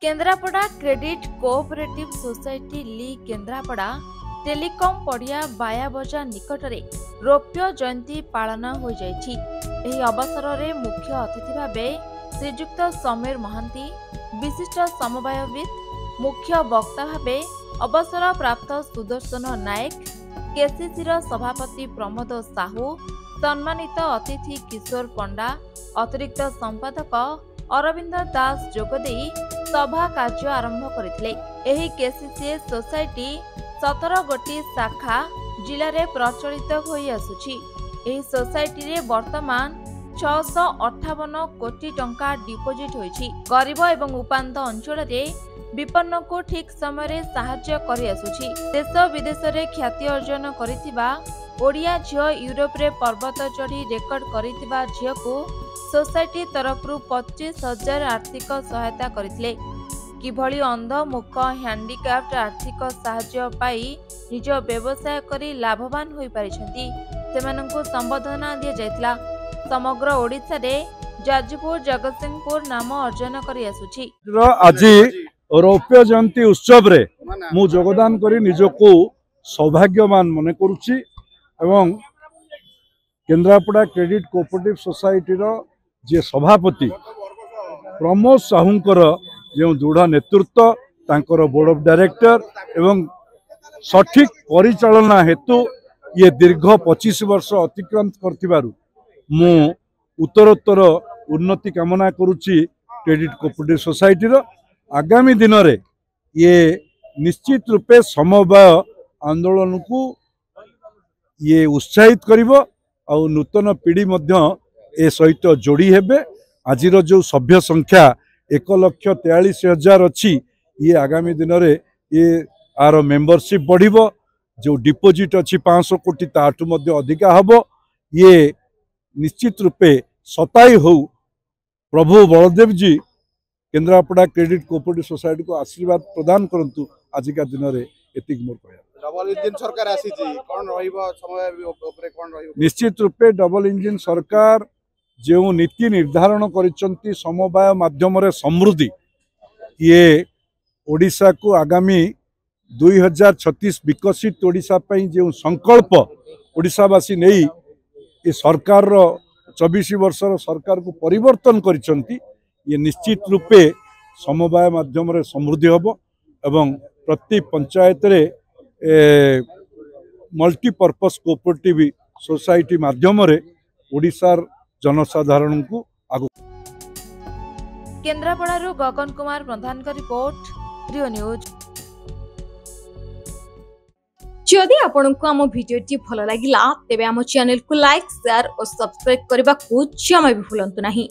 Kendrapara credit cooperative society ली Kendrapara telecom पड़िया बाया बजार निकटरे रौप्य जयंती पालन हो जाइछि। एही अवसर रे मुख्य अतिथि भावे श्रीजुक्त समीर महांती, विशिष्ट समवायविद मुख्य वक्ता भावे अवसर प्राप्त सुदर्शन नायक, केसीसी सभापति प्रमोद साहू, सम्मानित अतिथि किशोर पंडा, अतिरिक्त संपादक अरविंद दास जोगदेई सभा कार्य आरंभ करथिले। एही केसीसी सोसाइटी 17 गोटी शाखा जिले में प्रचलित होई आसुछि। एही सोसाइटी रे वर्तमान 658 कोटी टंका डिपोजिट होइछि। गरीब एवं उपांत अंचल रे विपन्न को ठीक समय रे सहायता करि आसुछि। देश विदेश रे ख्याति अर्जन करितिबा ओडिया झियो यूरोप रे पर्वत चढ़ी रेकर्ड करितिबा झियो को सोसाइटी तरफ 25,000 आर्थिक सहायता करथिले। किभली अंध मुख हैंडिक्राफ्ट आर्थिक सहायता पाई निज व्यवसाय करी लाभवान होई पारिछंती सेमानंकु संबोधना दिया जायतिला। समग्र ओडिसा रे जाजपुर जगतसिंहपुर नाम अर्जन करी आसुछि। आज रौप्य जयंती उत्सव रे मु योगदान करी निजको सौभाग्यवान मने करूछि एवं केन्द्रापड़ा क्रेडिट कोऑपरेटिव सोसाइटी रो जे सभापति प्रमोद साहूंकर जो दृढ़ नेतृत्व तांकर बोर्ड ऑफ डायरेक्टर एवं सठिक परिचालना हेतु ये दीर्घ 25 वर्ष अतिक्रांत करथिबारु मु उत्तरोत्तर उन्नति कामना करुच्ची क्रेडिट कोऑपरेटिव सोसाइटी रो। आगामी दिन रे ये निश्चित रूपे समवाय आंदोलन को ये उत्साहित करिवो और नूतन पीढ़ी मध्य ए सहित जोड़ी हेबे। आजिर जो सभ्य संख्या 1,43,000 अच्छी ये आगामी दिन रे ये आर मेंबरशिप बढ़िबो। जो डिपोजिट अच्छी 500 कोटी ताठू मध्य अधिका हबो। ये निश्चित रूपे सताई हो प्रभु बलदेव जी केन्द्रापड़ा क्रेडिट कोऑपरेटिव सोसाइटी को आशीर्वाद प्रदान करंतु। आजिका दिन रे एतिक मोर कहया। डबल इंजन सरकार आसी जी कोन रहिबो समय ऊपर कोन रहिबो। निश्चित रूपे डबल इंजन सरकार जो नीति निर्धारण करिसंती समवाय माध्यम रे समृद्धि ये ओडिशा को आगामी 2036 विकसित ओडिशा पई जो संकल्प ओडिशावासी नहीं ये सरकार रो 24 वर्षर सरकार को परिवर्तन करिसंती ये निश्चित रूपे समवाय माध्यम रे समृद्धि हबो एवं प्रति पंचायत रे मल्टीपर्पज कोऑपरेटिव सोसाइटी माध्यम रे ओडिशार जनसाधारण को आगु। केन्द्रापड़ारू गगन कुमार प्रधान का रिपोर्ट, रियो न्यूज। जदि आपंक आम भिडी भल लगा तेब आम चैनल को लाइक, शेयर और सब्सक्राइब करने को जमा भी भूलु नहीं।